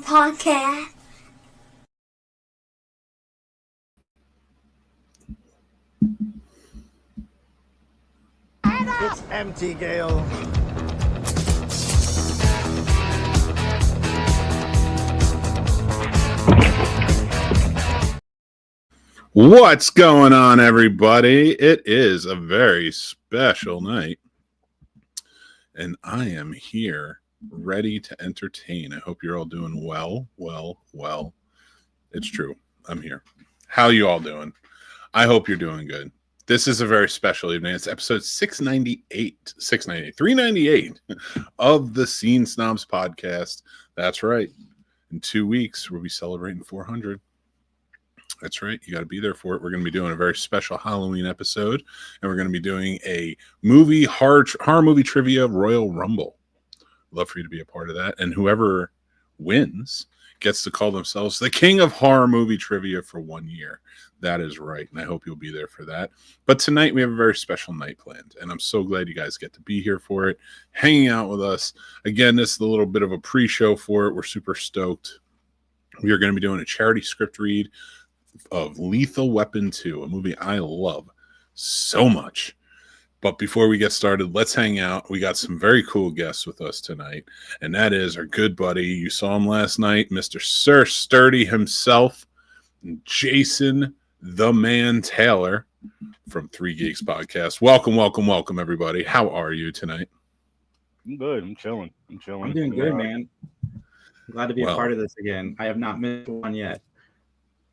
podcast. It's empty, Gail. What's going on, everybody? It is a very special night, and I am here ready to entertain. I hope you're all doing well. It's true. I'm here. How you all doing? I hope you're doing good. This is a very special evening. It's episode 398 of the Snobs podcast. That's right. In 2 weeks, we'll be celebrating 400. That's right. You got to be there for it. We're going to be doing a very special Halloween episode, and we're going to be doing a horror movie trivia Royal Rumble. Love for you to be a part of that. And whoever wins gets to call themselves the king of horror movie trivia for 1 year. That is right. And I hope you'll be there for that. But tonight we have a very special night planned, and I'm so glad you guys get to be here for it, hanging out with us. Again, this is a little bit of a pre-show for it. We're super stoked. We are going to be doing a charity script read of Lethal Weapon 2, a movie I love so much. But before we get started, let's hang out. We got some very cool guests with us tonight, and that is our good buddy. You saw him last night, Mr. Sir Sturdy himself, Jason the Man Taylor from 3 Geeks Podcast. Welcome, everybody. How are you tonight? I'm good. I'm chilling. I'm doing good, man. Glad to be a part of this again. I have not missed one yet.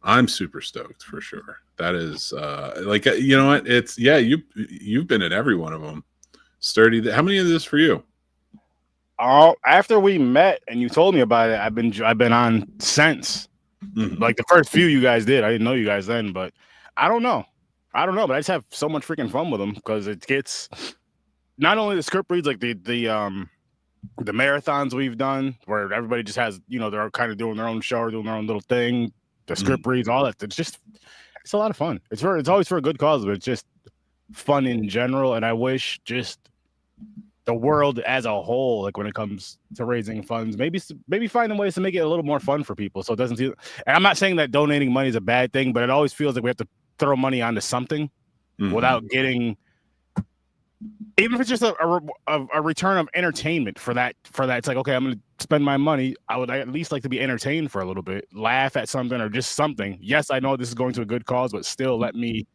I'm super stoked for sure. That is you know what? It's you've been at every one of them. Sturdy. How many of this for you? After we met and you told me about it, I've been on since. Mm-hmm. Like the first few you guys did. I didn't know you guys then, but I don't know, but I just have so much freaking fun with them because it gets not only the script reads, like the marathons we've done where everybody just has, they're kind of doing their own show or doing their own little thing. The script reads, all that. It's a lot of fun. It's always for a good cause, but it's just fun in general. And I wish just the world as a whole, like when it comes to raising funds, maybe finding ways to make it a little more fun for people. So it doesn't feel, and I'm not saying that donating money is a bad thing, but it always feels like we have to throw money onto something without getting, even if it's just a return of entertainment for that. It's like, okay, I'm going to spend my money. I would at least like to be entertained for a little bit, laugh at something or just something. Yes, I know this is going to a good cause, but still let me,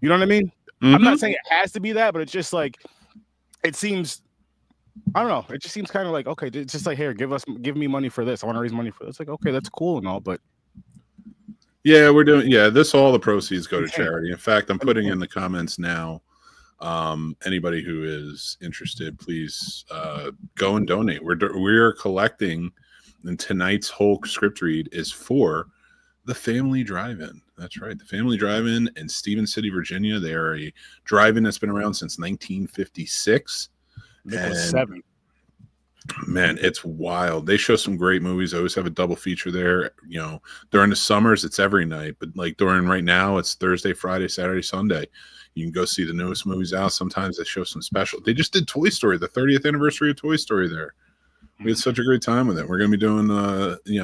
you know what I mean? Mm-hmm. I'm not saying it has to be that, but it's just like, it seems, I don't know. It just seems kind of like, okay, it's just like, here, give me money for this. I want to raise money for this. It's like, okay, that's cool and all, but. Yeah, we're doing, all the proceeds go to charity. In fact, I'm putting in the comments now. Anybody who is interested, please go and donate. We're collecting, and tonight's whole script read is for the Family Drive-In. That's right, the Family Drive-In in Stephen City, Virginia. They are a drive-in that's been around since 1956. And 7. Man, it's wild. They show some great movies. I always have a double feature there. During the summers, it's every night, but like during right now, it's Thursday, Friday, Saturday, Sunday. You can go see the newest movies out. Sometimes they show some special. They just did Toy Story, the 30th anniversary of Toy Story there. We had such a great time with it. We're going to be doing,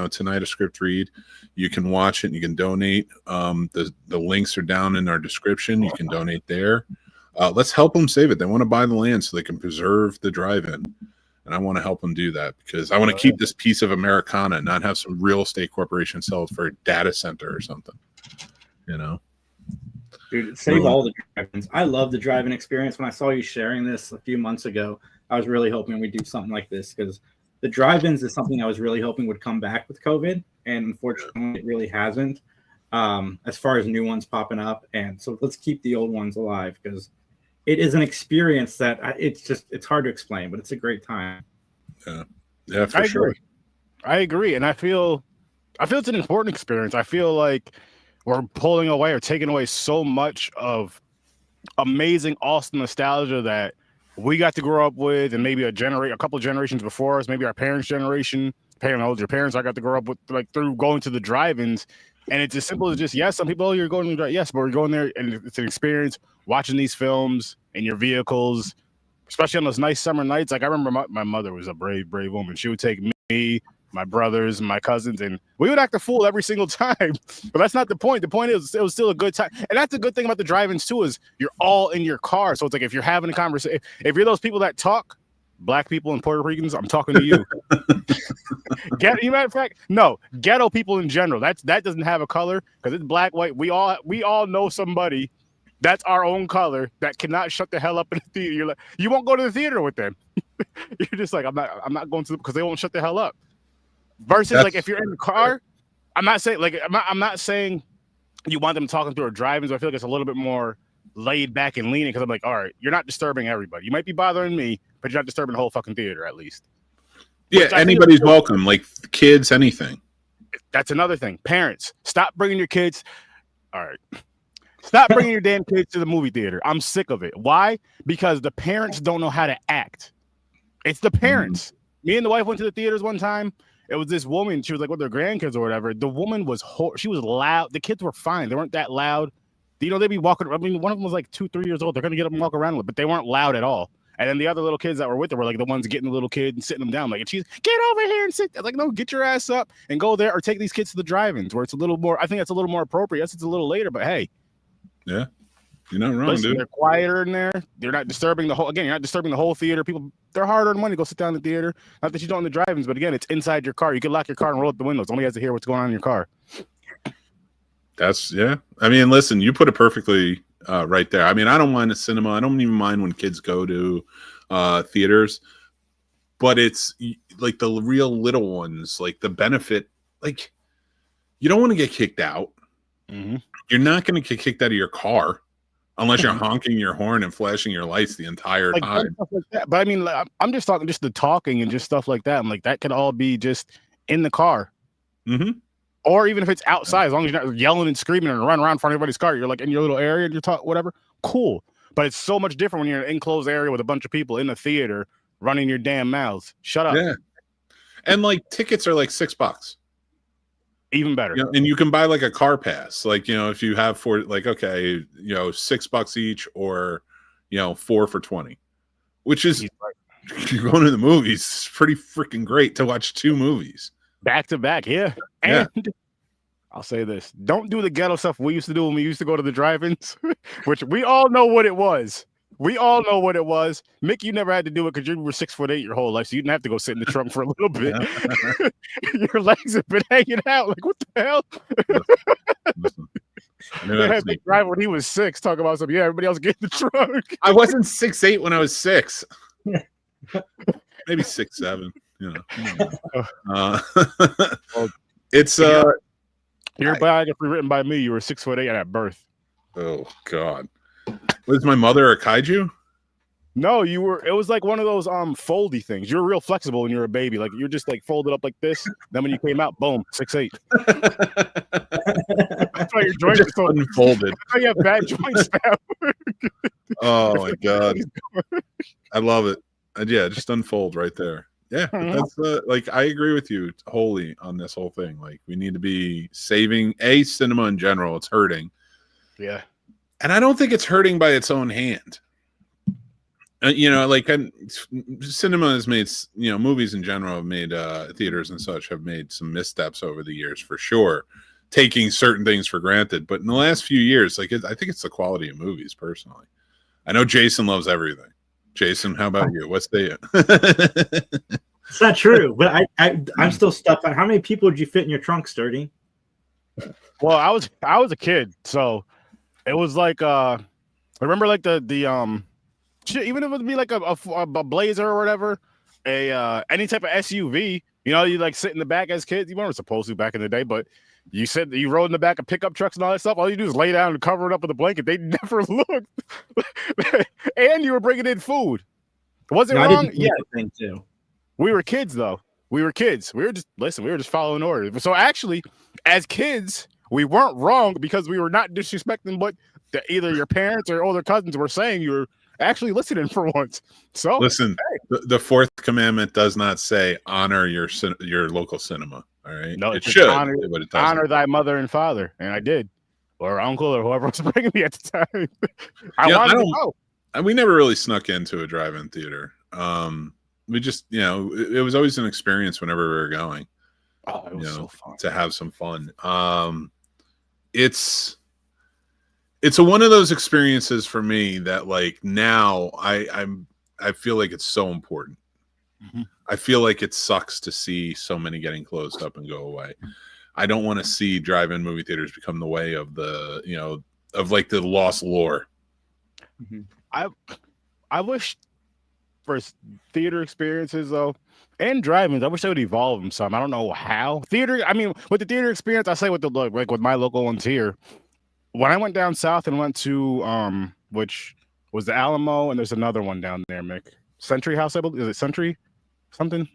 tonight a script read. You can watch it and you can donate. The links are down in our description. You can donate there. Let's help them save it. They want to buy the land so they can preserve the drive-in. And I want to help them do that because I want to keep this piece of Americana and not have some real estate corporation sell it for a data center or something, Dude, save all the drive-ins. I love the drive-in experience. When I saw you sharing this a few months ago, I was really hoping we'd do something like this because the drive-ins is something I was really hoping would come back with COVID, and unfortunately, it really hasn't. As far as new ones popping up, and so let's keep the old ones alive because it is an experience that it's hard to explain, but it's a great time. Yeah, for sure. I agree, and I feel it's an important experience. I feel like we're pulling away or taking away so much of amazing, awesome nostalgia that we got to grow up with, and maybe a couple of generations before us, maybe our parents' generation, your parents, I got to grow up with, like through going to the drive-ins, and it's as simple as just some people, you're going to drive, yes, but we're going there, and it's an experience watching these films in your vehicles, especially on those nice summer nights. Like I remember my mother was a brave woman. She would take me, my brothers, my cousins, and we would act a fool every single time. But that's not the point. The point is it was still a good time. And that's the good thing about the drive-ins too, is you're all in your car. So it's like if you're having a conversation, if you're those people that talk, Black people and Puerto Ricans, I'm talking to you. Matter of fact, no, ghetto people in general. That doesn't have a color because it's black, white. We all know somebody that's our own color that cannot shut the hell up in the theater. You're like, you won't go to the theater with them. You're just like, I'm not going to, because they won't shut the hell up. Versus like if you're in the car, I'm not saying you want them talking through or driving. So I feel like it's a little bit more laid back and leaning because I'm like, all right, you're not disturbing everybody. You might be bothering me, but you're not disturbing the whole fucking theater at least. Yeah, anybody's welcome, like kids, anything. That's another thing. Parents, stop bringing your kids. All right. Stop bringing your damn kids to the movie theater. I'm sick of it. Why? Because the parents don't know how to act. It's the parents. Me and the wife went to the theaters one time. It was this woman. She was like with her grandkids or whatever. The woman was she was loud. The kids were fine. They weren't that loud. You know, they'd be walking. I mean, one of them was like 2-3 years old. They're gonna get up and walk around with, but they weren't loud at all. And then the other little kids that were with her were like the ones getting the little kid and sitting them down. Like, and she's, get over here and sit. I'm like, no, get your ass up and go there, or take these kids to the drive-ins where it's a little more. I think that's a little more appropriate. Yes, it's a little later, but hey, yeah, you're not wrong, listen, dude. they're quieter in there. They're not disturbing the whole. Again, you're not disturbing the whole theater. People, they're harder than money to go sit down in the theater. Not that you don't in the drive-ins, but again, it's inside your car. You can lock your car and roll up the windows. Only has to hear what's going on in your car. That's I mean, listen, you put it perfectly right there. I mean, I don't mind the cinema. I don't even mind when kids go to theaters, but it's like the real little ones, like the benefit, like you don't want to get kicked out. Mm-hmm. You're not going to get kicked out of your car unless you're honking your horn and flashing your lights the entire time. Like that. But I mean, I'm just talking just the talking and just stuff like that. I'm like, that could all be just in the car. Mm-hmm. Or even if it's outside, as long as you're not yelling and screaming and running around in front of everybody's car, you're like in your little area and you're talking, whatever. Cool. But it's so much different when you're in an enclosed area with a bunch of people in the theater running your damn mouths. Shut up. Yeah. And like tickets are like $6. Even better. You know, and you can buy like a car pass. Like, you know, if you have okay, you know, $6 each, or, you know, 4 for $20, which is you're going to the movies. It's pretty freaking great to watch 2 movies. Back to back, yeah. And I'll say this. Don't do the ghetto stuff we used to do when we used to go to the drive-ins, which we all know what it was. We all know what it was. Mick, you never had to do it because you were 6'8" your whole life, so you didn't have to go sit in the trunk for a little bit. Your legs have been hanging out. Like, what the hell? Listen. They had Mick drive when he was 6, talking about something. Yeah, everybody else get in the trunk. I wasn't 6'8" when I was 6. Maybe 6'7". You know. It's your biography written by me. You were 6'8" at birth. Oh God. Was my mother a kaiju? No, you were. It was like one of those foldy things. You're real flexible when you're a baby. Like you're just like folded up like this. Then when you came out, boom, 6'8". That's why your joints are so unfolded. That's why you have bad joints now. Oh my God. I love it. And yeah, just unfold right there. Yeah, but that's like I agree with you wholly on this whole thing. Like we need to be saving cinema in general. It's hurting. Yeah. And I don't think it's hurting by its own hand. You know, like cinema has made, you know, movies in general have made theaters and such have made some missteps over the years for sure, taking certain things for granted. But in the last few years, like I think it's the quality of movies personally. I know Jason loves everything. Jason, how about you? What's the? It's not true, but I'm still stuck on how many people did you fit in your trunk, Sturdy? Well, I was a kid, so it was like I remember like the shit, even if it would be like a Blazer or whatever, any type of SUV, you know, you like sit in the back as kids. You weren't supposed to back in the day, but you said you rode in the back of pickup trucks and all that stuff. All you do is lay down and cover it up with a blanket. They never looked. And you were bringing in food. Was it wrong? Yeah. Thing too. We were kids though. We were kids. We were just following orders. So actually, as kids, we weren't wrong because we were not disrespecting what either your parents or older cousins were saying. You were actually listening for once. So listen, the 4th commandment does not say honor your local cinema. All right. No, it should, but it doesn't. Honor thy mother and father, and I did, or uncle, or whoever was bringing me at the time. I wanted to go. We never really snuck into a drive-in theater. We just, you know, it was always an experience whenever we were going. Oh, it was so fun to have some fun. It's one of those experiences for me that like now I feel like it's so important. Mm-hmm. I feel like it sucks to see so many getting closed up and go away. I don't want to see drive-in movie theaters become the way of the, of like the lost lore. Mm-hmm. I wish for theater experiences though, and drive-ins, I wish they would evolve them some. I don't know how. Theater, I mean, with the theater experience, I say with the like with my local ones here. When I went down south and went to which was the Alamo, and there's another one down there, Mick. Century House, I believe. Is it Century? Something?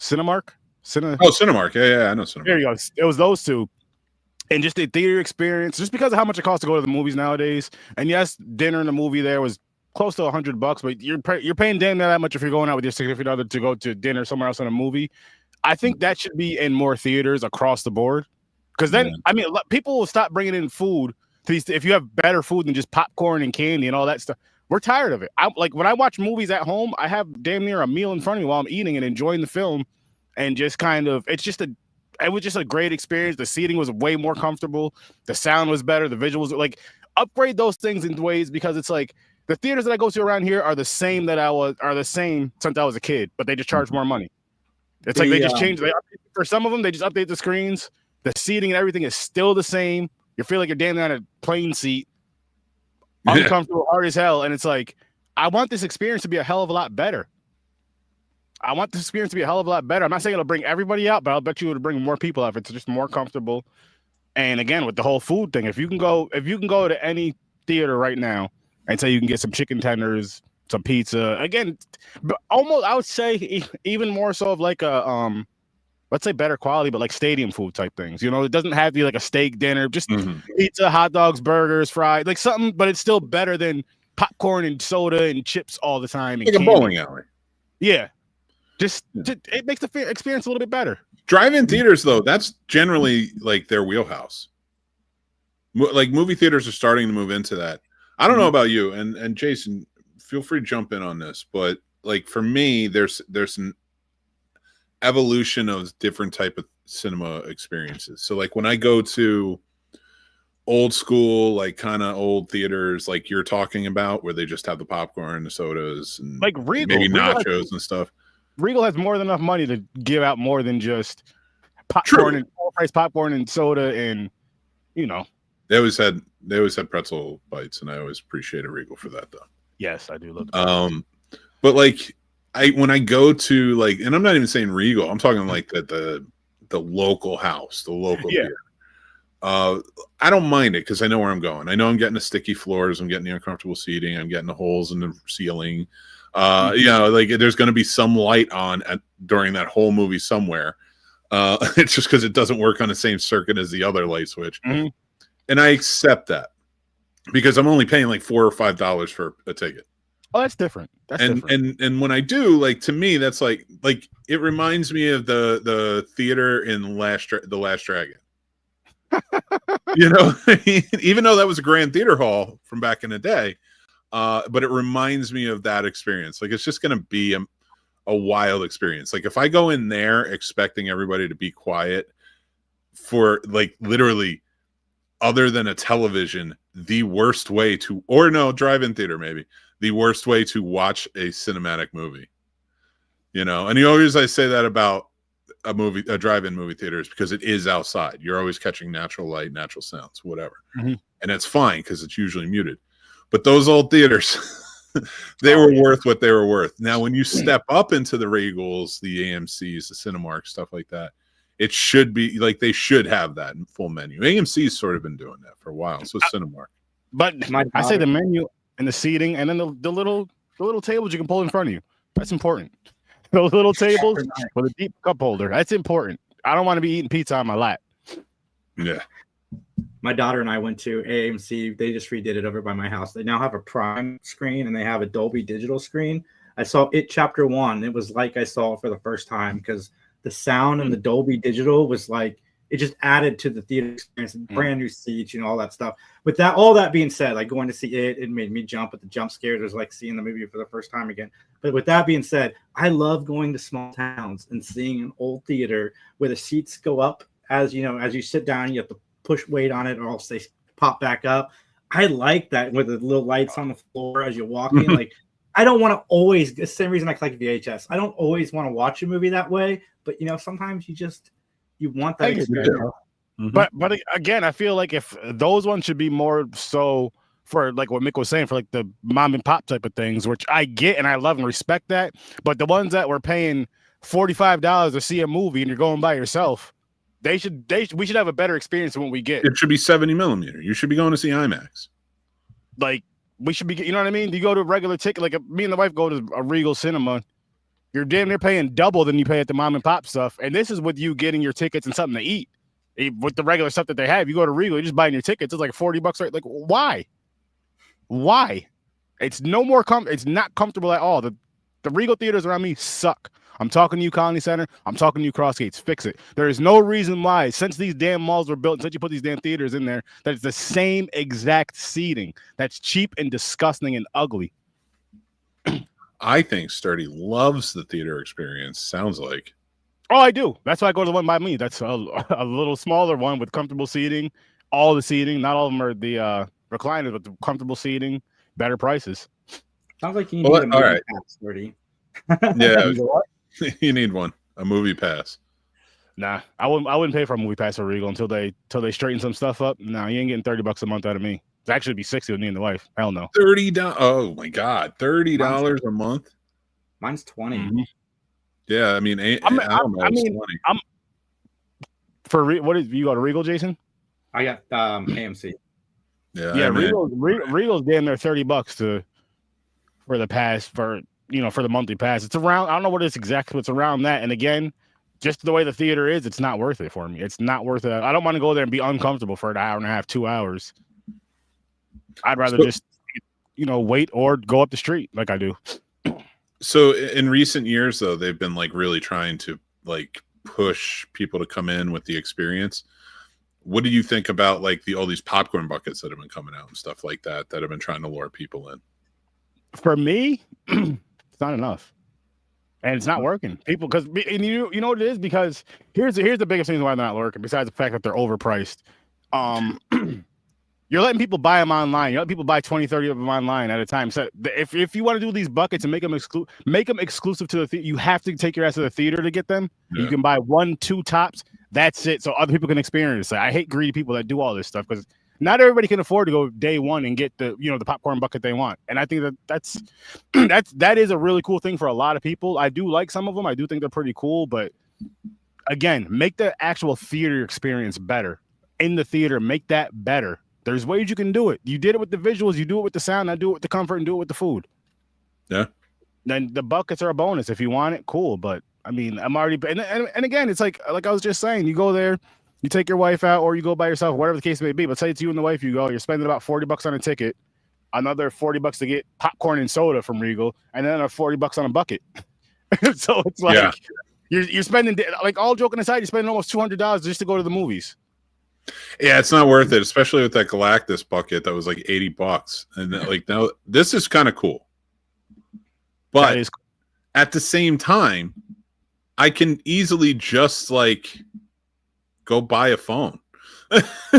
Cinemark? Cinemark. Yeah, I know Cinemark. There you go. It was those two. And just the theater experience, just because of how much it costs to go to the movies nowadays. And yes, dinner and the movie there was close to $100, but you're paying damn near that much if you're going out with your significant other to go to dinner somewhere else in a movie. I think that should be in more theaters across the board. Because then, I mean, people will stop bringing in food to these. If you have better food than just popcorn and candy and all that stuff, we're tired of it. Like when I watch movies at home, I have damn near a meal in front of me while I'm eating and enjoying the film, and just kind of, it was just a great experience. The seating was way more comfortable. The sound was better. The visuals, like, upgrade those things in ways, because it's like the theaters that I go to around here are the same since I was a kid, but they just charge more money. It's like they just change. For some of them, they just update the screens. The seating and everything is still the same. You feel like you're damn near on a plane seat, uncomfortable, hard as hell. And it's like, I want this experience to be a hell of a lot better. I'm not saying it'll bring everybody out, but I'll bet you it'll bring more people out if it's just more comfortable. And again, with the whole food thing, if you can go to any theater right now and say you can get some chicken tenders, some pizza, again, but almost I would say even more so of like a let's say better quality, but like stadium food type things. It doesn't have to be like a steak dinner, just pizza, hot dogs, burgers, fries, like something, but it's still better than popcorn and soda and chips all the time. Like a bowling alley. Yeah. It makes the experience a little bit better. Drive-in theaters, though, that's generally like their wheelhouse. Like movie theaters are starting to move into that. I don't know about you, and Jason, feel free to jump in on this, but like for me, there's an evolution of different type of cinema experiences. So like when I go to old school, like kind of old theaters, like you're talking about, where they just have the popcorn, the sodas, and like Regal, maybe nachos and stuff. Regal has more than enough money to give out more than just popcorn and full price popcorn and soda, and they always had pretzel bites, and I always appreciated Regal for that, though. Yes, I do love that. But like when I go to like, and I'm not even saying Regal, I'm talking like the local house, the local theater. I don't mind it because I know where I'm going. I know I'm getting the sticky floors, I'm getting the uncomfortable seating, I'm getting the holes in the ceiling. Like there's going to be some light on during that whole movie somewhere. It's just because it doesn't work on the same circuit as the other light switch, and I accept that because I'm only paying like $4 or $5 for a ticket. Oh, that's different. And when I do, like, to me, that's like it reminds me of the theater in the Last Dragon. Even though that was a grand theater hall from back in the day, but it reminds me of that experience. Like, it's just going to be a wild experience. Like, if I go in there expecting everybody to be quiet for like literally, other than a television, the worst way to, or no, drive-in theater maybe, the worst way to watch a cinematic movie. And I say that about a drive-in movie theaters because it is outside. You're always catching natural light, natural sounds, whatever. And it's fine because it's usually muted. But those old theaters, they were worth what they were worth. Now, when you step up into the Regals, the AMCs, the Cinemark, stuff like that, it should be like they should have that in full menu. AMC's sort of been doing that for a while. So Cinemark. But I say the menu and the seating, and then the little tables you can pull in front of you. That's important. Those little tables with a deep cup holder. That's important. I don't want to be eating pizza on my lap. Yeah. My daughter and I went to AMC. They just redid it over by my house. They now have a Prime screen and they have a Dolby Digital screen. I saw it Chapter 1. It was like I saw it for the first time because the sound and the Dolby Digital was like it just added to the theater experience, brand new seats, all that stuff. With that, all that being said, like going to see it made me jump at the jump scares. It was like seeing the movie for the first time again. But with that being said, I love going to small towns and seeing an old theater where the seats go up as you sit down, you have to push weight on it or else they pop back up. I like that with the little lights on the floor as you're walking. Like, I don't want to always, the same reason I collect VHS. I don't always want to watch a movie that way, but sometimes you want that experience. But again, I feel like if those ones should be more so for like what Mick was saying, for like the mom and pop type of things, which I get and I love and respect that. But the ones that we're paying $45 to see a movie and you're going by yourself, we should have a better experience than what we get. It should be 70 millimeter. You should be going to see IMAX. Like, we should be, you know what I mean? You go to a regular ticket, like me and the wife go to a Regal Cinema. You're damn near paying double than you pay at the mom and pop stuff. And this is with you getting your tickets and something to eat. With the regular stuff that they have, you go to Regal, you're just buying your tickets. It's like $40, right? Like, why? It's no more it's not comfortable at all. The Regal theaters around me suck. I'm talking to you, Colony Center. I'm talking to you, Crossgates. Fix it. There is no reason why, since these damn malls were built, since you put these damn theaters in there, that it's the same exact seating. That's cheap and disgusting and ugly. I think Sturdy loves the theater experience. Sounds like. Oh, I do. That's why I go to the one by me. That's a little smaller one with comfortable seating. All the seating. Not all of them are the recliners, but the comfortable seating, better prices. Sounds like you need a movie pass, Sturdy. Yeah. You need one, a movie pass. Nah, I wouldn't pay for a movie pass for Regal until they straighten some stuff up. Nah, you ain't getting $30 a month out of me. It's actually be $60 with me and the wife. Hell no. $30. Oh my God, $30 a month. Mine's $20. Mm-hmm. Yeah, I mean, I don't know. I'm for what is you go to Regal, Jason? I got AMC. Yeah, Regal's damn near $30 for the pass for the monthly pass. It's around, I don't know what it's exactly, but it's around that. And again, just the way the theater is, it's not worth it for me. It's not worth it. I don't want to go there and be uncomfortable for an hour and a half, 2 hours. I'd rather just, wait or go up the street like I do. So in recent years, though, they've been like really trying to like push people to come in with the experience. What do you think about like all these popcorn buckets that have been coming out and stuff like that have been trying to lure people in? For me, it's not enough, and it's not working. People, because you know what it is, because here's the biggest reason why they're not working. Besides the fact that they're overpriced, you're letting people buy them online. You're letting people buy 20, 30 of them online at a time. So if you want to do these buckets and make them exclusive to the theater, you have to take your ass to the theater to get them. Yeah. You can buy 1, 2 tops. That's it. So other people can experience it. I hate greedy people that do all this stuff because not everybody can afford to go day one and get the popcorn bucket they want. And I think that is a really cool thing for a lot of people. I do like some of them. I do think they're pretty cool. But again, make the actual theater experience better. In the theater, make that better. There's ways you can do it. You did it with the visuals. You do it with the sound. I do it with the comfort and do it with the food. Yeah. Then the buckets are a bonus. If you want it, cool. But I mean, I'm already, and again, it's like I was just saying, you go there, you take your wife out, or you go by yourself, whatever the case may be. But say it's you and the wife, you go, you're spending about $40 on a ticket, another $40 to get popcorn and soda from Regal, and then another $40 on a bucket. So it's like you're spending, like, all joking aside, you're spending almost $200 just to go to the movies. Yeah, it's not worth it, especially with that Galactus bucket that was like $80. And like, now this is kind of cool. But at the same time, I can easily just like go buy a phone.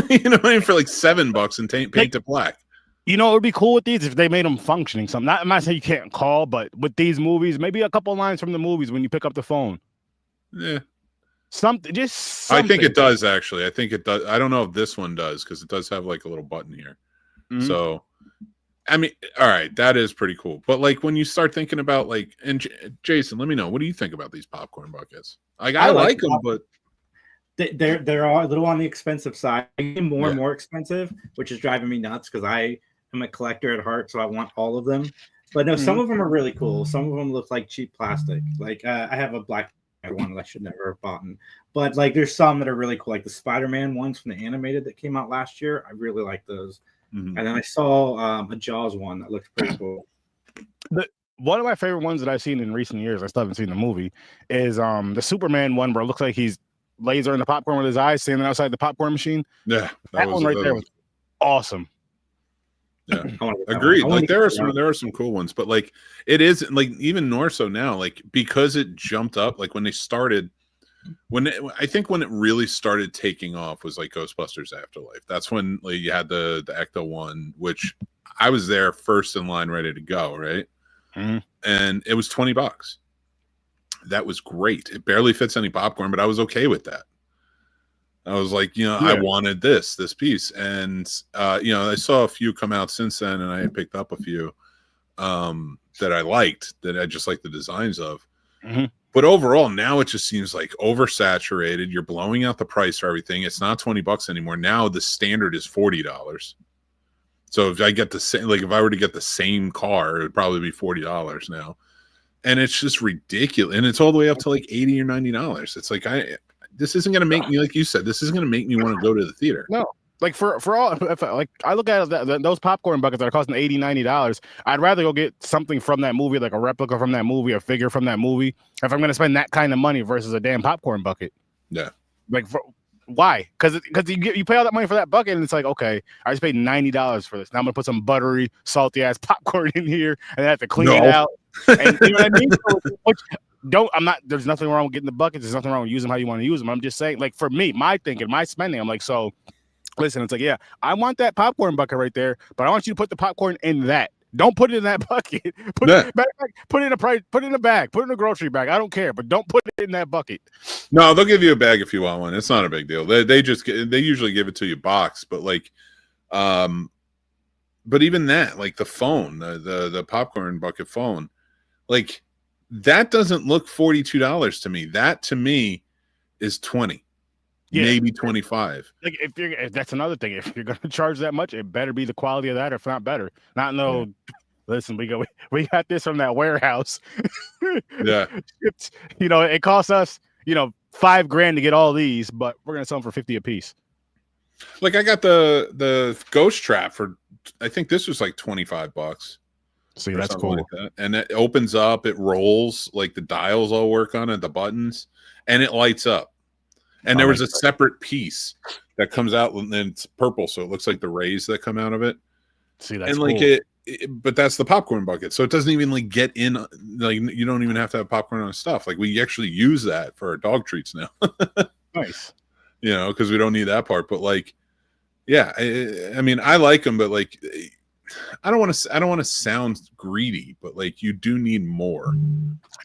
You know what I mean? For like $7 and paint it black. You know, it would be cool with these if they made them functioning. I'm not saying you can't call, but with these movies, maybe a couple lines from the movies when you pick up the phone. Yeah. Something. I think it does, actually. I think it does. I don't know if this one does, because it does have like a little button here. Mm-hmm. So, I mean, all right, that is pretty cool. But like when you start thinking about like, and Jason, let me know, what do you think about these popcorn buckets? Like, I like them, but they're all a little on the expensive side. More and more expensive, which is driving me nuts because I am a collector at heart, so I want all of them. But no, some of them are really cool. Some of them look like cheap plastic. Like I have a black one that I should never have bought. But like there's some that are really cool, like the Spider-Man ones from the animated that came out last year. I really like those. Mm-hmm. And then I saw a Jaws one that looks pretty cool. One of my favorite ones that I've seen in recent years, I still haven't seen the movie, is the Superman one where it looks like he's laser in the popcorn with his eyes, standing outside the popcorn machine. Yeah, that one right there was awesome. Yeah, agreed. Like there are some cool ones, but like it is like even more so now, like because it jumped up. Like when they started, I think when it really started taking off was like Ghostbusters Afterlife. That's when like you had the Ecto one, which I was there first in line, ready to go, right? Mm-hmm. And it was $20. That was great. It barely fits any popcorn, but I was okay with that. I was like, I wanted this piece. And, I saw a few come out since then, and I had picked up a few that I liked, that I just like the designs of. Mm-hmm. But overall, now it just seems like oversaturated. You're blowing out the price for everything. It's not $20 anymore. Now the standard is $40. So if I get the same, like if I were to get the same car, it would probably be $40 now. And it's just ridiculous. And it's all the way up to like $80 or $90. It's like, this isn't going to make me, like you said, this isn't going to make me want to go to the theater. No, like for all, if I look at those popcorn buckets that are costing $80, $90, I'd rather go get something from that movie, like a replica from that movie, a figure from that movie, if I'm going to spend that kind of money versus a damn popcorn bucket. Yeah. Like, why? Because you pay all that money for that bucket, and it's like, okay, I just paid $90 for this. Now I'm going to put some buttery, salty ass popcorn in here, and I have to clean it out. And you know what I mean? There's nothing wrong with getting the buckets. There's nothing wrong with using them how you want to use them. I'm just saying, like, for me, my thinking, my spending, I'm like, so listen, it's like, yeah, I want that popcorn bucket right there, but I want you to put the popcorn in that. Don't put it in that bucket. Put it back, put it in a bag, put it in a grocery bag. I don't care, but don't put it in that bucket. No, they'll give you a bag if you want one. It's not a big deal. They usually give it to you box, but like, but even that, like the phone, the popcorn bucket phone, like that doesn't look $42 to me. That to me is 20, maybe 25. Like if that's another thing. If you're gonna charge that much, it better be the quality of that, if not better. Not no. Yeah. Listen, we got this from that warehouse. Yeah, it costs us $5,000 to get all these, but we're gonna sell them for $50 a piece. Like I got the ghost trap for, I think this was like $25. See, that's cool. Like that. And it opens up, it rolls, like the dials all work on it, the buttons, and it lights up. And there was a separate piece that comes out, and it's purple, so it looks like the rays that come out of it. See, that's and like cool. But that's the popcorn bucket, so it doesn't even like get in. Like you don't even have to have popcorn on stuff. Like we actually use that for our dog treats now. Nice, because we don't need that part. But like, yeah, I mean, I like them, but like, I don't want to sound greedy, but like, you do need more.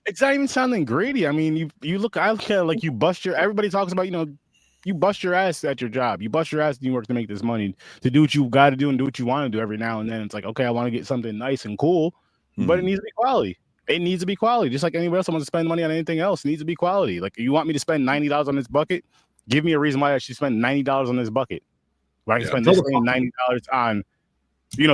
It's not even sounding greedy. I mean, I look at it like you bust everybody talks about, you bust your ass at your job. You bust your ass in New York to make this money, to do what you got to do and do what you want to do every now and then. It's like, okay, I want to get something nice and cool, but it needs to be quality. It needs to be quality. Just like anybody else wants to spend money on anything else, it needs to be quality. Like, you want me to spend $90 on this bucket? Give me a reason why I should spend $90 on this bucket. Where I can spend this same $90 on,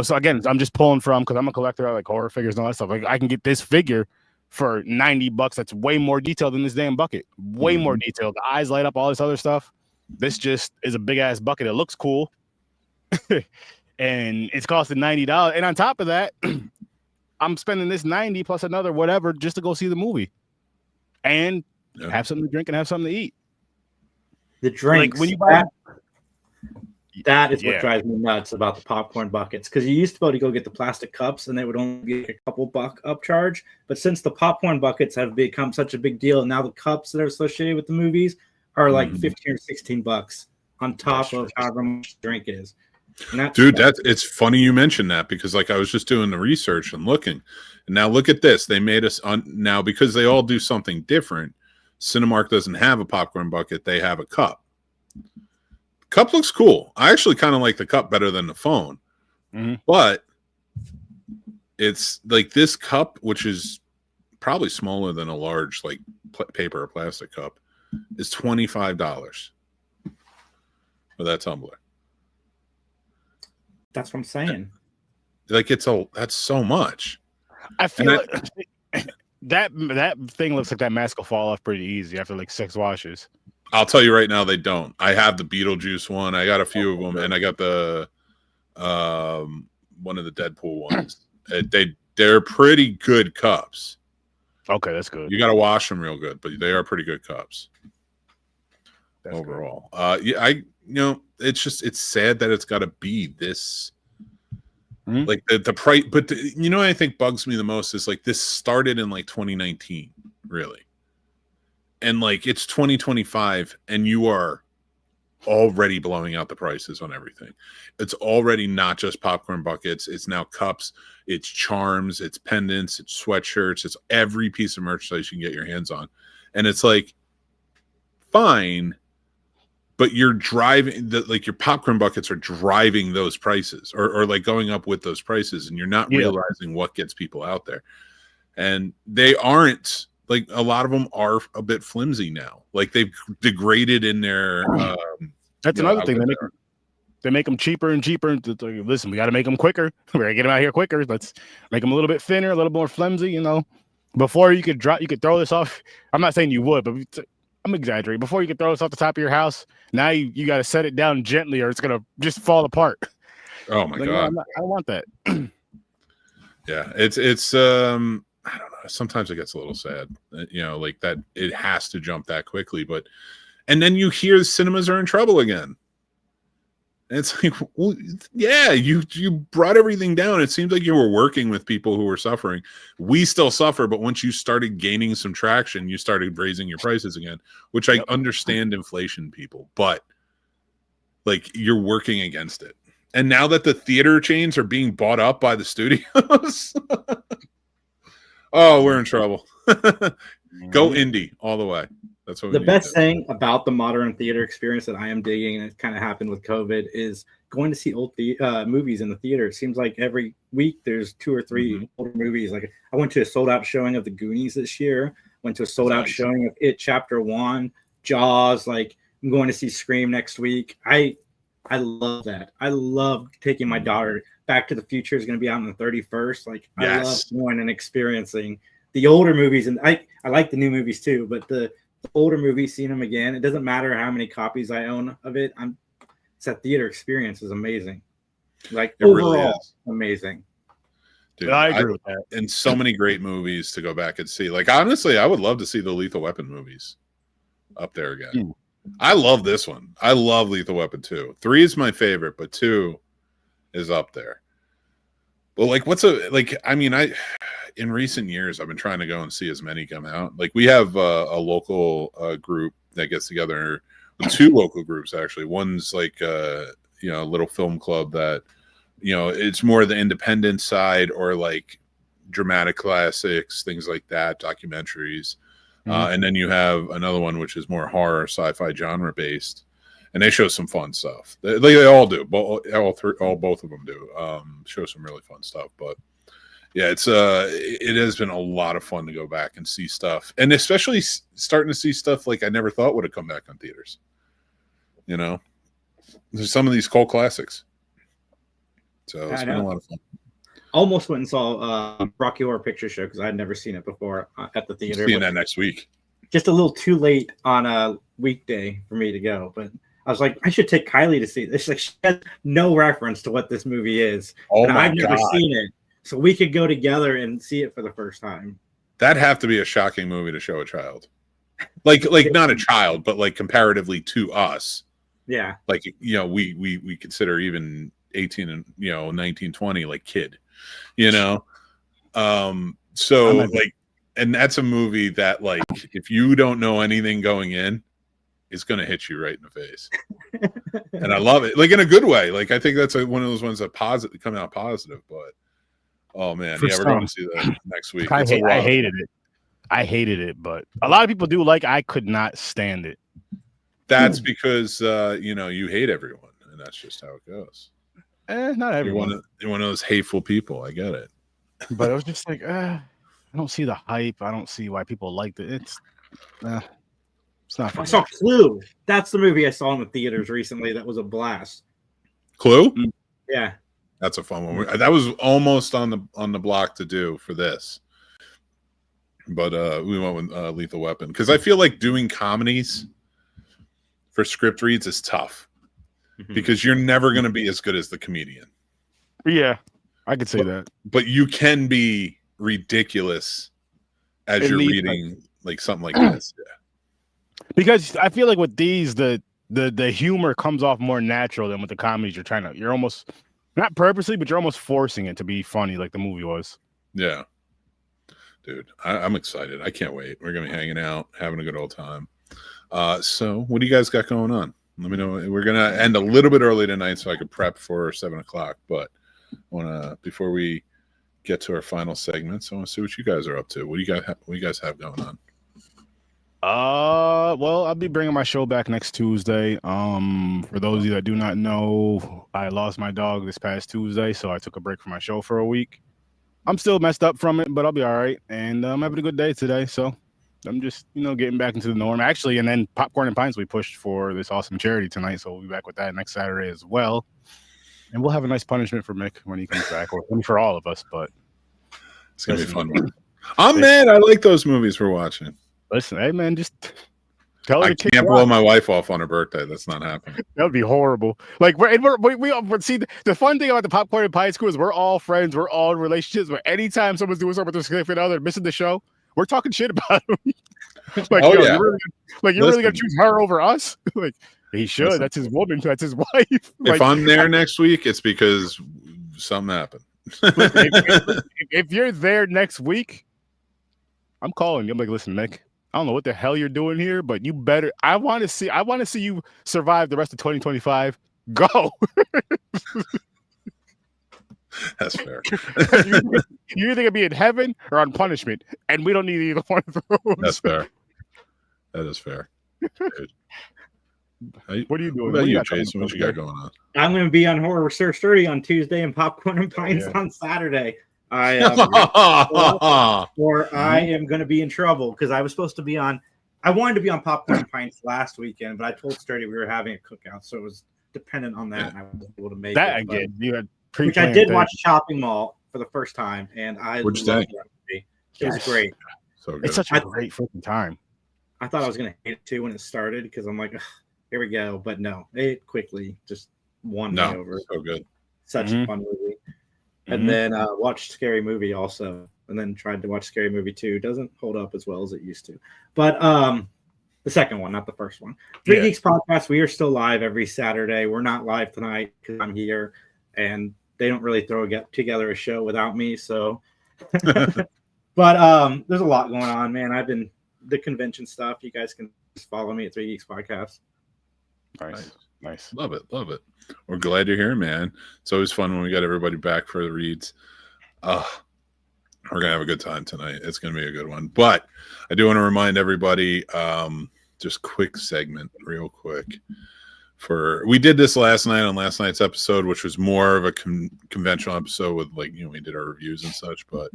so again, I'm just pulling from, because I'm a collector. I like horror figures and all that stuff. Like, I can get this figure for $90 that's way more detailed than this damn bucket. Way more detailed. The eyes light up, all this other stuff. This just is a big ass bucket. It looks cool. And it's costing $90. And on top of that, I'm spending this $90 plus another whatever just to go see the movie. And have something to drink and have something to eat. The drinks. Like when you buy that is what drives me nuts about the popcorn buckets, because you used to be able to go get the plastic cups and they would only be a couple buck upcharge. But since the popcorn buckets have become such a big deal, and now the cups that are associated with the movies are like 15 or 16 bucks on top of however much the drink is. Dude, it's funny you mentioned that, because like I was just doing the research and looking, and now look at this. They made us now, because they all do something different. Cinemark doesn't have a popcorn bucket; they have a cup. Cup looks cool. I actually kind of like the cup better than the phone, but it's like this cup, which is probably smaller than a large like paper or plastic cup, is $25 for that tumbler. That's what I'm saying. Like that's so much. I feel like that thing looks like that mask will fall off pretty easy after like 6 washes. I'll tell you right now, they don't. I have the Beetlejuice one. I got a few of them, and I got the one of the Deadpool ones. They're pretty good cups. Okay, that's good. You got to wash them real good, but they are pretty good cups. That's overall. Yeah, it's sad that it's got to be this. Mhm. Like the price, but what I think bugs me the most is like this started in like 2019, really, and like it's 2025, and you are already blowing out the prices on everything. It's already not just popcorn buckets; it's now cups, it's charms, it's pendants, it's sweatshirts, it's every piece of merchandise you can get your hands on, and it's like fine. But you're driving like your popcorn buckets are driving those prices or like going up with those prices, and you're not realizing what gets people out there. And they aren't like a lot of them are a bit flimsy now. Like they've degraded in their that's another thing. They make them cheaper and cheaper. And like, listen, we got to make them quicker. We're gonna get them out here quicker. Let's make them a little bit thinner, a little more flimsy. Before you could throw this off. I'm not saying you would, but I'm exaggerating. Before you could throw this off the top of your house, now you got to set it down gently, or it's gonna just fall apart. Oh my god! No, I don't want that. Yeah, it's I don't know. Sometimes it gets a little sad, like that it has to jump that quickly. But and then you hear the cinemas are in trouble again. And it's like, well, yeah, you brought everything down. It seems like you were working with people who were suffering. We still suffer, but once you started gaining some traction, you started raising your prices again, which I understand inflation, people, but like you're working against it. And now that the theater chains are being bought up by the studios, oh, we're in trouble. Go indie all the way. That's what the best thing about the modern theater experience that I am digging, and it kind of happened with COVID, is going to see old movies in the theater. It seems like every week there's 2 or 3 older movies. Like I went to a sold out showing of The Goonies this year. Went to a sold out showing of It Chapter 1, Jaws. Like I'm going to see Scream next week. I love that. I love taking my daughter. Back to the Future is going to be out on the 31st. Like I love going and experiencing the older movies, and I like the new movies too, but the older movies, seeing them again, it doesn't matter how many copies I own of it. It's that theater experience is amazing. Like it overall, really is amazing. Dude, I agree with that. And so many great movies to go back and see. Like honestly, I would love to see the Lethal Weapon movies up there again. I love this one. I love Lethal Weapon 2. 3 is my favorite, but 2 is up there. But like, in recent years, I've been trying to go and see as many come out. Like we have a local group that gets together, 2 local groups actually. One's like a little film club that it's more the independent side or like dramatic classics, things like that, documentaries. And then you have another one which is more horror, sci-fi genre based, and they show some fun stuff. They all do, both of them do. Show some really fun stuff, but. Yeah, it has been a lot of fun to go back and see stuff, and especially starting to see stuff like I never thought would have come back on theaters. There's some of these cult classics, so it's been a lot of fun. Almost went and saw Rocky Horror Picture Show because I had never seen it before at the theater. Seeing that next week. Just a little too late on a weekday for me to go, but I was like, I should take Kylie to see this. Like she has no reference to what this movie is, and I've never seen it. So we could go together and see it for the first time. That'd have to be a shocking movie to show a child. Like not a child, but like comparatively to us. Yeah. Like, we consider even 18 and, 19, 20, like kid, So like, and that's a movie that like, if you don't know anything going in, it's going to hit you right in the face. And I love it. Like in a good way. Like, I think that's one of those ones that come out positive, but oh man, we're going to see that next week. I hated it. I hated it, but a lot of people do like. I could not stand it. That's because you hate everyone, and that's just how it goes. Not everyone. You're one of those hateful people. I get it. But I was just like, I don't see the hype. I don't see why people liked it. It's not. I saw Clue. That's the movie I saw in the theaters recently. That was a blast. Clue? Yeah. That's a fun one. That was almost on the block to do for this, but we went with Lethal Weapon because I feel like doing comedies for script reads is tough because you're never going to be as good as the comedian. Yeah, I could say that. But you can be ridiculous as you're reading like something like this. Yeah. Because I feel like with these, the humor comes off more natural than with the comedies. You're almost not purposely, but you're almost forcing it to be funny, like the movie was. Yeah, dude, I'm excited. I can't wait. We're gonna be hanging out, having a good old time. So what do you guys got going on? Let me know. We're gonna end a little bit early tonight so I could prep for 7:00. But before we get to our final segments, I want to see what you guys are up to. What do you guys have going on? Well, I'll be bringing my show back next Tuesday. For those of you that do not know, I lost my dog this past Tuesday, so I took a break from my show for a week. I'm still messed up from it, but I'll be all right. And I'm having a good day today, so I'm just, getting back into the norm. Actually, and then Popcorn and Pints we pushed for this awesome charity tonight, so we'll be back with that next Saturday as well. And we'll have a nice punishment for Mick when he comes back, or for all of us, but it's gonna be a fun one. I'm mad. I like those movies we're watching. Listen, hey man, just tell her I to can't blow my wife off on her birthday. That's not happening. That would be horrible. Like we see the fun thing about the Popcorn and Pie School is we're all friends, we're all in relationships. But anytime someone's doing something with their significant other, missing the show, we're talking shit about them. Like, oh yeah, you're really gonna choose her over us? Like he should. Listen. That's his woman. That's his wife. If I'm there next week, it's because something happened. if you're there next week, I'm calling you. I'm like, listen, Mick, I don't know what the hell you're doing here, but you better. I want to see you survive the rest of 2025. Go. That's fair. You're either gonna be in heaven or on punishment, and we don't need either one of those. That's fair. That is fair. What are you doing? What about you, Jason? What you got going on? I'm going to be on Horror Research 30 on Tuesday and Popcorn and Pints on Saturday. Or I am going to be in trouble because I was supposed to be on. I wanted to be on Popcorn and Pints last weekend, but I told Sturdy we were having a cookout, so it was dependent on that, and I wasn't able to make that it. Again, you had which I did watch Chopping Mall for the first time, and I loved that movie. It was great. So good. It's such a great freaking time. I thought I was going to hate it too when it started because I'm like, here we go, but no, it quickly just won me over. So good. Such a fun movie. And then watched Scary Movie also, and then tried to watch Scary Movie 2. Doesn't hold up as well as it used to. But the second one, not the first one. Three Geeks Podcast, we are still live every Saturday. We're not live tonight because I'm here, and they don't really throw together a show without me. So, but there's a lot going on, man. I've been the convention stuff. You guys can just follow me at Three Geeks Podcast. Nice. Love it. We're glad you're here, man. It's always fun when we got everybody back for the reads. We're gonna have a good time tonight. It's gonna be a good one. But I do want to remind everybody, just quick segment, real quick. We did this last night on last night's episode, which was more of a conventional episode with we did our reviews and such. But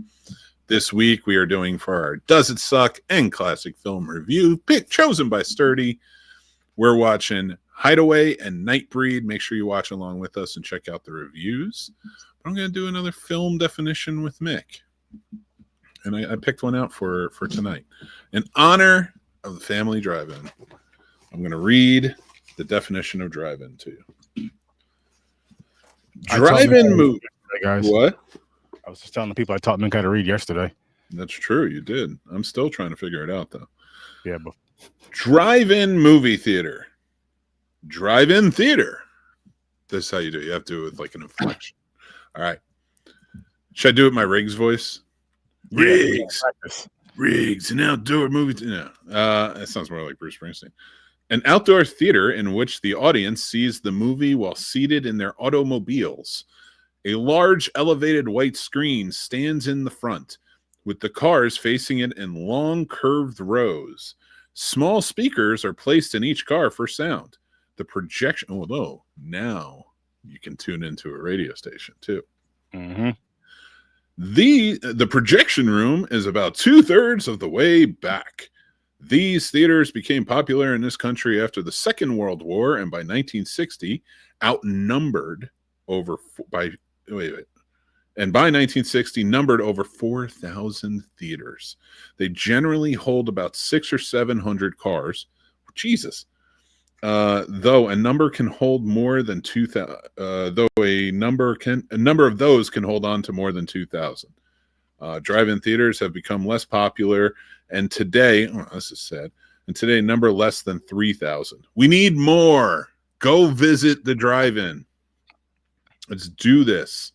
this week we are doing for our Does It Suck and Classic Film Review, chosen by Sturdy. We're watching Hideaway and Nightbreed. Make sure you watch along with us and check out the reviews. But I'm going to do another film definition with Mick. And I picked one out for tonight. In honor of the family drive-in, I'm going to read the definition of drive-in to you. Drive-in movie. Guys. What? I was just telling the people I taught Mick how to read yesterday. That's true. You did. I'm still trying to figure it out, though. Yeah, but drive-in movie theater. Drive-in theater. This is how you do it. You have to do it with an inflection. All right. Should I do it in my Riggs voice? Riggs, an outdoor movie. No. That sounds more like Bruce Springsteen. An outdoor theater in which the audience sees the movie while seated in their automobiles. A large elevated white screen stands in the front, with the cars facing it in long curved rows. Small speakers are placed in each car for sound. The projection, although now you can tune into a radio station too. Mm-hmm. The projection room is about 2/3 of the way back. These theaters became popular in this country after the Second World War, and by 1960, numbered over 4,000 theaters. They generally hold about 600 or 700 cars. Jesus. Though a number can hold more than 2,000. Though a number of those can hold on to more than 2,000. Drive-in theaters have become less popular, and today, this is sad. and today number less than 3,000. We need more. Go visit the drive-in. Let's do this.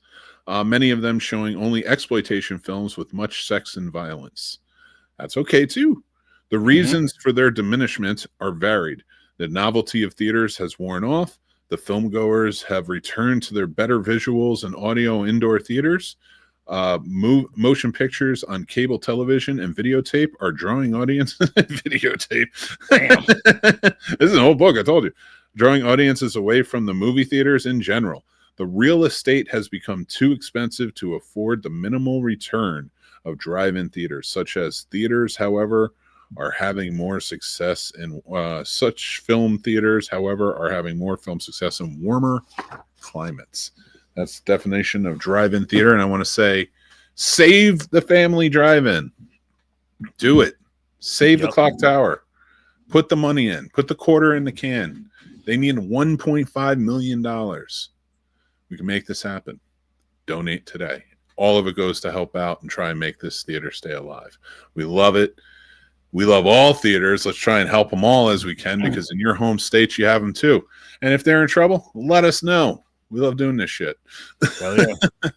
Many of them showing only exploitation films with much sex and violence. That's okay too. The reasons for their diminishment are varied. The novelty of theaters has worn off. The filmgoers have returned to their better visuals and audio indoor theaters. Motion pictures on cable television and videotape are drawing audiences. Videotape. Damn. This is a whole book, I told you. Drawing audiences away from the movie theaters in general. The real estate has become too expensive to afford the minimal return of drive-in theaters. Such as theaters, however, are having more success in such film theaters, however, are having more film success in warmer climates. That's the definition of drive-in theater. And I want to say, save the family drive-in. Do it. Save the clock tower. Put the money in. Put the quarter in the can. They need $1.5 million. We can make this happen. Donate today. All of it goes to help out and try and make this theater stay alive. We love it. We love all theaters. Let's try and help them all as we can, because in your home state, you have them too. And if they're in trouble, let us know. We love doing this shit. Hell yeah.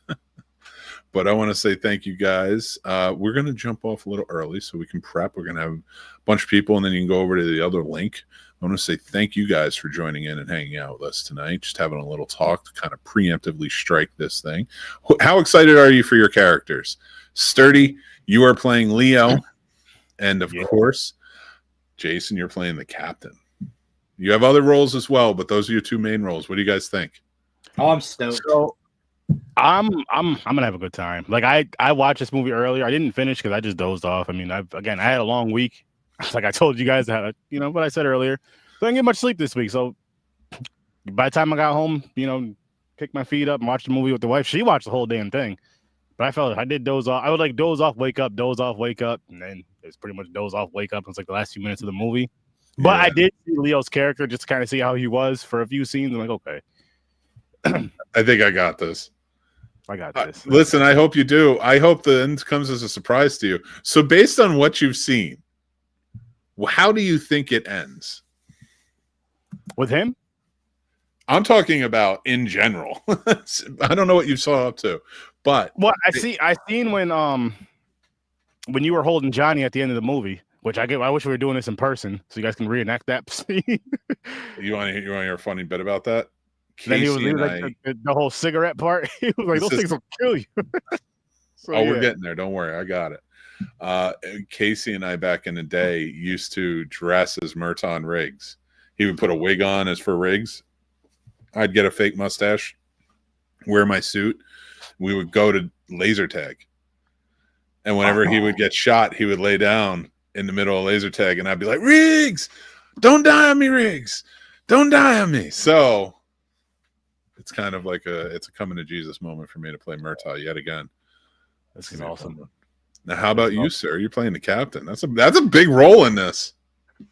But I want to say thank you guys. We're going to jump off a little early so we can prep. We're going to have a bunch of people, and then you can go over to the other link. I want to say thank you guys for joining in and hanging out with us tonight, just having a little talk to kind of preemptively strike this thing. How excited are you for your characters? Sturdy, you are playing Leo. And of course, Jason, you're playing the captain. You have other roles as well, but those are your two main roles. What do you guys think? Oh, I'm stoked. So I'm gonna have a good time. Like I watched this movie earlier. I didn't finish because I just dozed off. I mean, I had a long week. Like I told you guys, what I said earlier. So I didn't get much sleep this week. So by the time I got home, picked my feet up and watched the movie with the wife. She watched the whole damn thing. But I felt I did doze off. I would like doze off, wake up, and then it's pretty much doze off, wake up. It's like the last few minutes of the movie. But I did see Leo's character just to kind of see how he was for a few scenes. I'm like, okay. I think I got this. I got this. Listen, I hope you do. I hope the end comes as a surprise to you. So based on what you've seen, how do you think it ends? With him? I'm talking about in general. I don't know what you saw up to, but I seen when you were holding Johnny at the end of the movie, which I wish we were doing this in person so you guys can reenact that scene. You want to hear a funny bit about that? Then he was like the whole cigarette part. He was like, "Those things will kill you." We're getting there. Don't worry, I got it. Casey and I back in the day used to dress as Merton Riggs. He would put a wig on as for Riggs. I'd get a fake mustache, wear my suit. We would go to laser tag. And whenever he would get shot, he would lay down in the middle of laser tag, and I'd be like, Riggs, don't die on me, Riggs. Don't die on me. So it's kind of like it's a coming to Jesus moment for me to play Murtaugh yet again. That's awesome. Now, how about you, sir? You're playing the captain. That's a big role in this.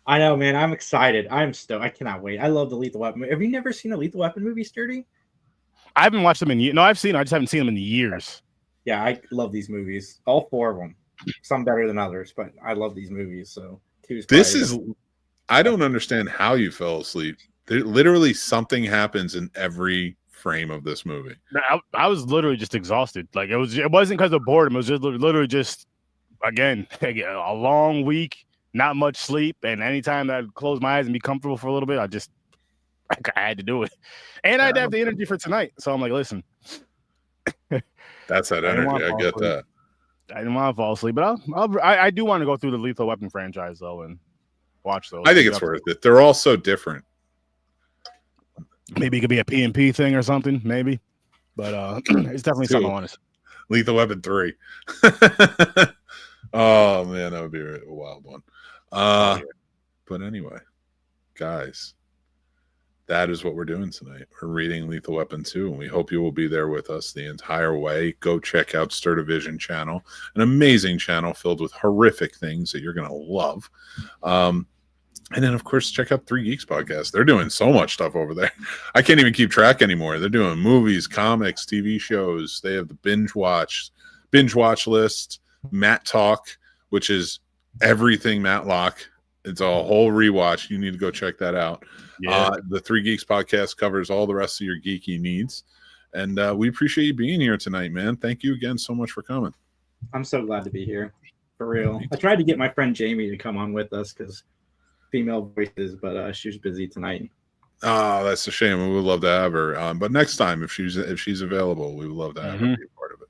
I know, man. I'm excited. I'm stoked. I cannot wait. I love the Lethal Weapon. Have you never seen a Lethal Weapon movie, Sturdy? I haven't watched them in years. No, I've seen them. I just haven't seen them in years. Yeah, I love these movies. All four of them. Some better than others, but I love these movies. So I don't understand how you fell asleep. Literally something happens in every frame of this movie. I was literally just exhausted. Like it wasn't because of boredom. It was just literally just, again, a long week, not much sleep, and anytime that I'd close my eyes and be comfortable for a little bit, I had to do it. And I'd have the energy for tonight. So I'm like, listen. That's that energy. I get that. I didn't want to fall asleep, but I do want to go through the Lethal Weapon franchise though and watch those. I think it's worth it. They're all so different. Maybe it could be a PMP thing or something, maybe. But it's definitely something I want to see. Lethal Weapon 3. Oh man, that would be a wild one. But anyway, guys, that is what we're doing tonight. We're reading Lethal Weapon 2, and we hope you will be there with us the entire way. Go check out Stir Division channel, an amazing channel filled with horrific things that you're going to love. And then, of course, check out 3 Geeks Podcast. They're doing so much stuff over there. I can't even keep track anymore. They're doing movies, comics, TV shows. They have the binge watch list, Matt Talk, which is everything Matlock. It's a whole rewatch. You need to go check that out. Yeah. The Three Geeks podcast covers all the rest of your geeky needs. And we appreciate you being here tonight, man. Thank you again so much for coming. I'm so glad to be here. For real. I tried to get my friend Jamie to come on with us because female voices, but she was busy tonight. Oh, that's a shame. We would love to have her. But next time, if she's available, we would love to have her be a part of it.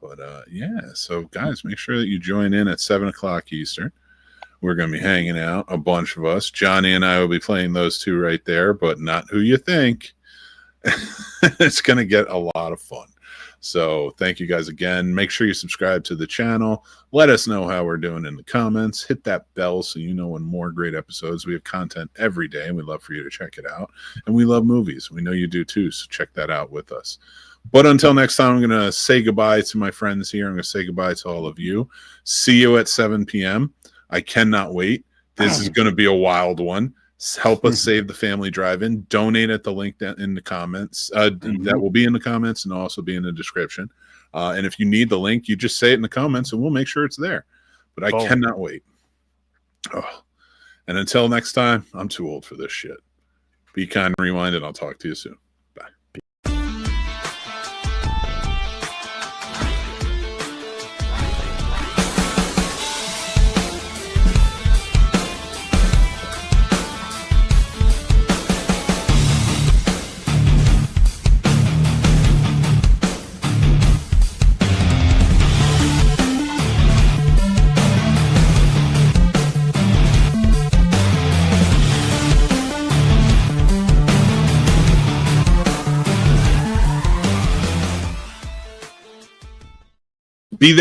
But yeah, so guys, make sure that you join in at 7:00 Eastern. We're going to be hanging out, a bunch of us. Johnny and I will be playing those two right there, but not who you think. It's going to get a lot of fun. So thank you guys again. Make sure you subscribe to the channel. Let us know how we're doing in the comments. Hit that bell so you know when more great episodes. We have content every day, and we'd love for you to check it out. And we love movies. We know you do too, so check that out with us. But until next time, I'm going to say goodbye to my friends here. I'm going to say goodbye to all of you. See you at 7 p.m. I cannot wait. This is going to be a wild one. Help us save the family drive-in. Donate at the link in the comments. That will be in the comments and also be in the description. And if you need the link, you just say it in the comments, and we'll make sure it's there. But I cannot wait. Oh. And until next time, I'm too old for this shit. Be kind and rewind, and I'll talk to you soon. Be there.